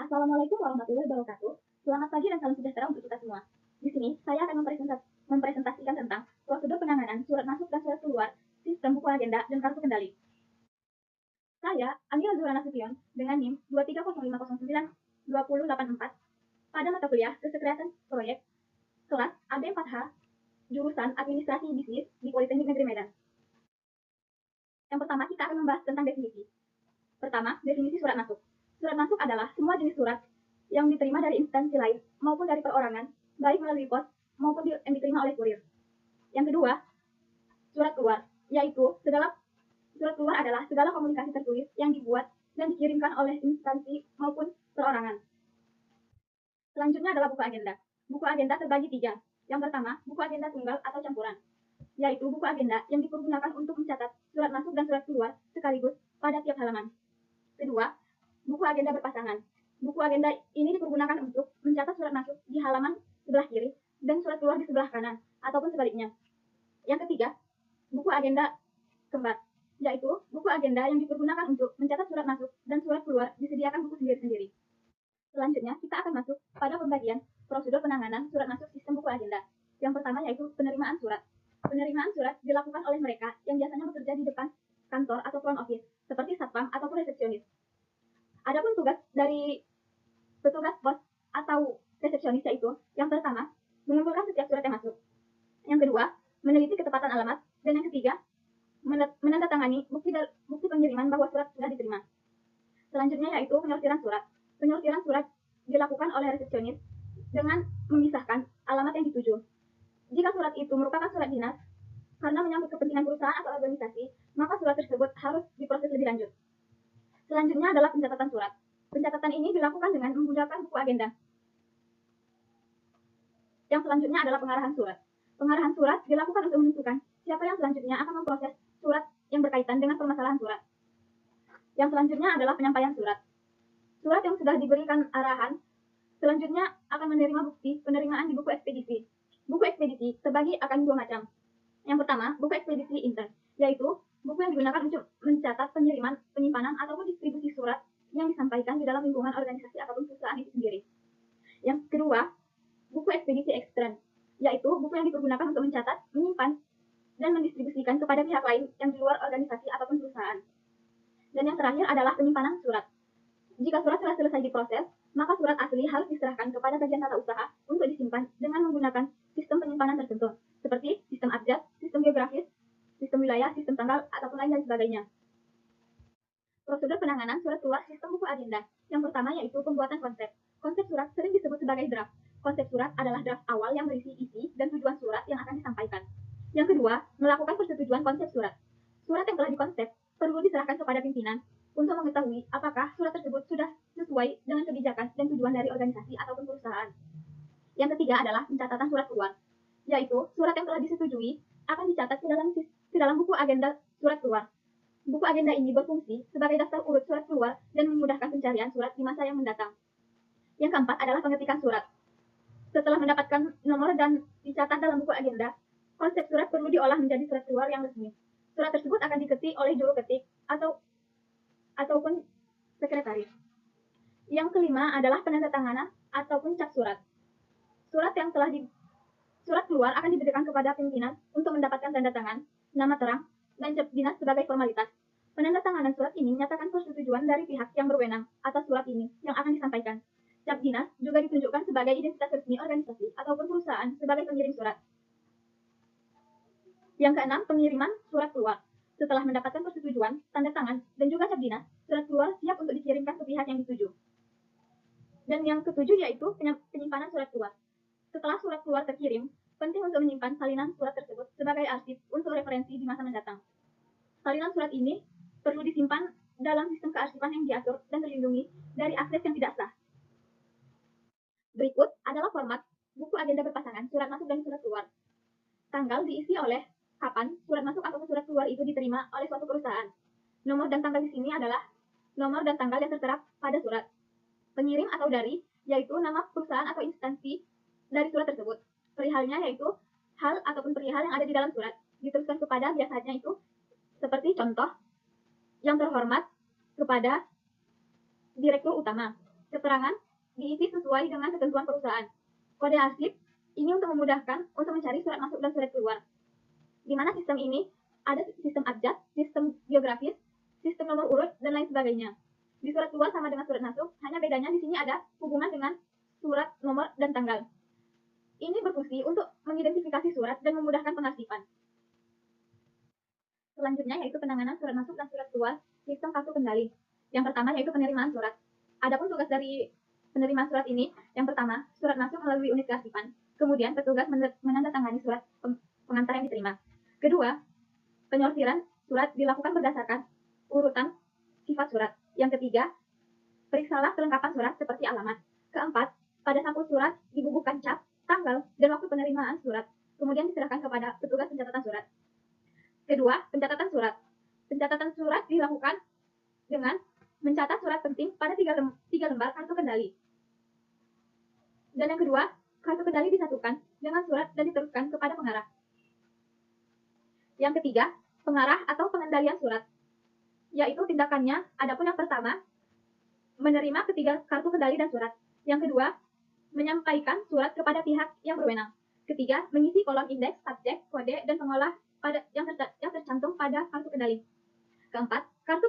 Assalamualaikum warahmatullahi wabarakatuh. Selamat pagi dan salam sejahtera untuk kita semua. Di sini, saya akan mempresentasikan tentang prosedur penanganan surat masuk dan surat keluar, sistem buku agenda, dan kartu kendali. Saya, Amira Zuhra Nasution, dengan NIM 23050920084, pada mata kuliah Kesekretariatan Proyek, kelas AB4H, jurusan Administrasi Bisnis di Politeknik Negeri Medan. Yang pertama, kita akan membahas tentang definisi. Pertama, definisi surat masuk. Surat masuk adalah semua jenis surat yang diterima dari instansi lain maupun dari perorangan, baik melalui pos maupun yang diterima oleh kurir. Yang kedua, surat keluar, yaitu surat keluar adalah segala komunikasi tertulis yang dibuat dan dikirimkan oleh instansi maupun perorangan. Selanjutnya adalah buku agenda. Buku agenda terbagi 3. Yang pertama, buku agenda tunggal atau campuran, yaitu buku agenda yang dipergunakan untuk mencatat surat masuk dan surat keluar sekaligus pada tiap halaman. Kedua, buku agenda berpasangan. Buku agenda ini dipergunakan untuk mencatat surat masuk di halaman sebelah kiri dan surat keluar di sebelah kanan, ataupun sebaliknya. Yang ketiga, buku agenda kembar, yaitu buku agenda yang dipergunakan untuk mencatat surat masuk dan surat keluar disediakan buku sendiri-sendiri. Selanjutnya, kita akan masuk pada pembagian prosedur penanganan surat masuk sistem buku agenda. Yang pertama yaitu penerimaan surat. Penerimaan surat dilakukan oleh mereka yang biasanya bekerja di depan kantor atau front office, seperti satpam ataupun resepsionis. Adapun tugas dari petugas pos atau resepsionis yaitu yang pertama, mengumpulkan setiap surat yang masuk. Yang kedua, meneliti ketepatan alamat. Dan yang ketiga, menandatangani bukti pengiriman bahwa surat sudah diterima. Selanjutnya yaitu penyortiran surat. Penyortiran surat dilakukan oleh resepsionis dengan memisahkan alamat yang dituju. Jika surat itu merupakan surat dinas karena menyangkut kepentingan perusahaan atau organisasi, maka surat tersebut harus diproses lebih lanjut. Selanjutnya adalah pencatatan surat. Pencatatan ini dilakukan dengan menggunakan buku agenda. Yang selanjutnya adalah pengarahan surat. Pengarahan surat dilakukan untuk menentukan siapa yang selanjutnya akan memproses surat yang berkaitan dengan permasalahan surat. Yang selanjutnya adalah penyampaian surat. Surat yang sudah diberikan arahan selanjutnya akan menerima bukti penerimaan di buku ekspedisi. Buku ekspedisi terbagi akan 2 macam. Yang pertama, buku ekspedisi intern, yaitu buku yang digunakan untuk mencatat pengiriman, penyimpanan, ataupun distribusi surat yang disampaikan di dalam lingkungan organisasi ataupun perusahaan itu sendiri. Yang kedua, buku ekspedisi ekstern, yaitu buku yang dipergunakan untuk mencatat, menyimpan, dan mendistribusikan kepada pihak lain yang di luar organisasi ataupun perusahaan. Dan yang terakhir adalah penyimpanan surat. Jika surat telah selesai diproses, maka surat asli harus diserahkan kepada bagian tata usaha untuk disimpan dengan menggunakan sistem penyimpanan tertentu, seperti sistem abjad, sistem geografis, sistem wilayah, sistem tanggal, ataupun lain dan sebagainya. Prosedur penanganan surat keluar sistem buku agenda. Yang pertama yaitu pembuatan konsep. Konsep surat sering disebut sebagai draft. Konsep surat adalah draft awal yang berisi isi dan tujuan surat yang akan disampaikan. Yang kedua, melakukan persetujuan konsep surat. Surat yang telah dikonsep perlu diserahkan kepada pimpinan untuk mengetahui apakah surat tersebut sudah sesuai dengan kebijakan dan tujuan dari organisasi ataupun perusahaan. Yang ketiga adalah pencatatan surat keluar, yaitu surat yang telah disetujui akan dicatat ke dalam buku agenda surat keluar. Buku agenda ini berfungsi sebagai daftar urut surat keluar dan memudahkan pencarian surat di masa yang mendatang. Yang keempat adalah pengetikan surat. Setelah mendapatkan nomor dan dicatat dalam buku agenda, konsep surat perlu diolah menjadi surat keluar yang resmi. Surat tersebut akan diketik oleh juru ketik ataupun sekretaris. Yang kelima adalah penandatanganan ataupun cap surat. Surat keluar akan diberikan kepada pimpinan untuk mendapatkan tanda tangan, nama terang, dan cap dinas sebagai formalitas. Penandatanganan surat ini menyatakan persetujuan dari pihak yang berwenang atas surat ini yang akan disampaikan. Cap dinas juga ditunjukkan sebagai identitas resmi organisasi ataupun perusahaan sebagai pengirim surat. Yang keenam, pengiriman surat keluar. Setelah mendapatkan persetujuan, tanda tangan, dan juga cap dinas, surat keluar siap untuk dikirimkan ke pihak yang dituju. Dan yang ketujuh yaitu penyimpanan surat keluar. Setelah surat keluar terkirim, penting untuk menyimpan salinan surat tersebut sebagai arsip untuk referensi di masa mendatang. Salinan surat ini perlu disimpan dalam sistem kearsipan yang diatur dan terlindungi dari akses yang tidak sah. Berikut adalah format buku agenda berpasangan surat masuk dan surat keluar. Tanggal diisi oleh kapan surat masuk atau surat keluar itu diterima oleh suatu perusahaan. Nomor dan tanggal di sini adalah nomor dan tanggal yang tertera pada surat. Pengirim atau dari, yaitu nama perusahaan atau instansi dari surat tersebut. Perihalnya yaitu hal ataupun perihal yang ada di dalam surat. Diteruskan kepada biasanya itu seperti contoh, yang terhormat kepada Direktur Utama, Keterangan diisi sesuai dengan ketentuan perusahaan. Kode arsip ini untuk memudahkan untuk mencari surat masuk dan surat keluar. Di mana sistem ini ada sistem abjad, sistem geografis, sistem nomor urut, dan lain sebagainya. Di surat keluar sama dengan surat masuk, hanya bedanya di sini ada hubungan dengan surat, nomor, dan tanggal. Ini berfungsi untuk mengidentifikasi surat dan memudahkan pengarsipan. Selanjutnya yaitu penanganan surat masuk dan surat keluar sistem kartu kendali. Yang pertama yaitu penerimaan surat. Adapun tugas dari penerimaan surat ini, yang pertama, surat masuk melalui unit kearsipan. Kemudian petugas menandatangani surat pengantar yang diterima. Kedua, penyortiran surat dilakukan berdasarkan urutan sifat surat. Yang ketiga, periksalah kelengkapan surat seperti alamat. Keempat, pada sampul surat dibubuhkan cap, tanggal, dan waktu penerimaan surat. Kemudian diserahkan kepada petugas pencatatan surat. Kedua, pencatatan surat. Pencatatan surat dilakukan dengan mencatat surat penting pada 3 lembar kartu kendali. Dan yang kedua, kartu kendali disatukan dengan surat dan diteruskan kepada pengarah. Yang ketiga, pengarah atau pengendalian surat, yaitu tindakannya, adapun yang pertama, menerima ketiga kartu kendali dan surat. Yang kedua, menyampaikan surat kepada pihak yang berwenang. Ketiga, mengisi kolom indeks, subjek, kode, dan pengolah pada yang tercantum pada kartu kendali. Keempat, kartu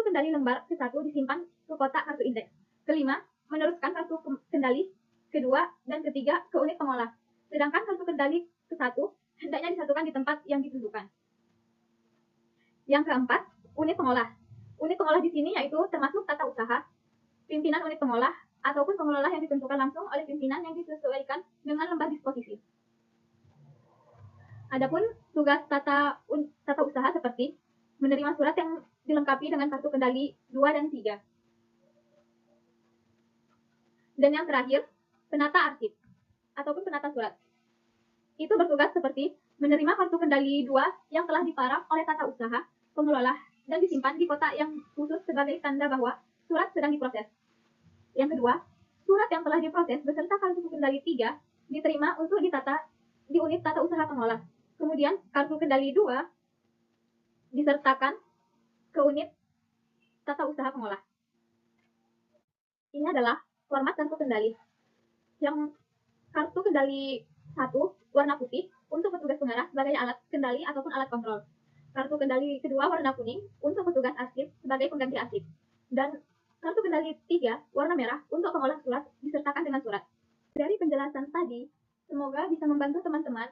kendali lembar ke-1 disimpan ke kotak kartu indeks. Kelima, meneruskan kartu kendali kedua dan ketiga ke unit pengolah. Sedangkan kartu kendali ke-1 hendaknya disatukan di tempat yang ditentukan. Yang keempat, unit pengolah. Unit pengolah di sini yaitu termasuk tata usaha, pimpinan unit pengolah, ataupun pengelola yang ditentukan langsung oleh pimpinan yang disesuaikan dengan lembar disposisi. Adapun tugas tata usaha seperti menerima surat yang dilengkapi dengan kartu kendali 2 dan 3. Dan yang terakhir, penata arsip ataupun penata surat. Itu bertugas seperti menerima kartu kendali 2 yang telah diparaf oleh tata usaha, pengelola, dan disimpan di kotak yang khusus sebagai tanda bahwa surat sedang diproses. Yang kedua, surat yang telah diproses beserta kartu kendali 3 diterima untuk ditata di unit tata usaha pengolah. Kemudian, kartu kendali 2 disertakan ke unit tata usaha pengolah. Ini adalah format kartu kendali. Yang kartu kendali 1 warna putih untuk petugas pengarah sebagai alat kendali ataupun alat kontrol. Kartu kendali kedua warna kuning untuk petugas arsip sebagai pengganti arsip. Dan kartu kendali 3 warna merah untuk pengolah surat disertakan dengan surat. Dari penjelasan tadi, semoga bisa membantu teman-teman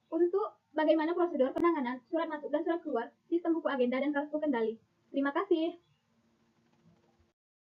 untuk bagaimana prosedur penanganan surat masuk dan surat keluar sistem buku agenda dan kartu kendali. Terima kasih.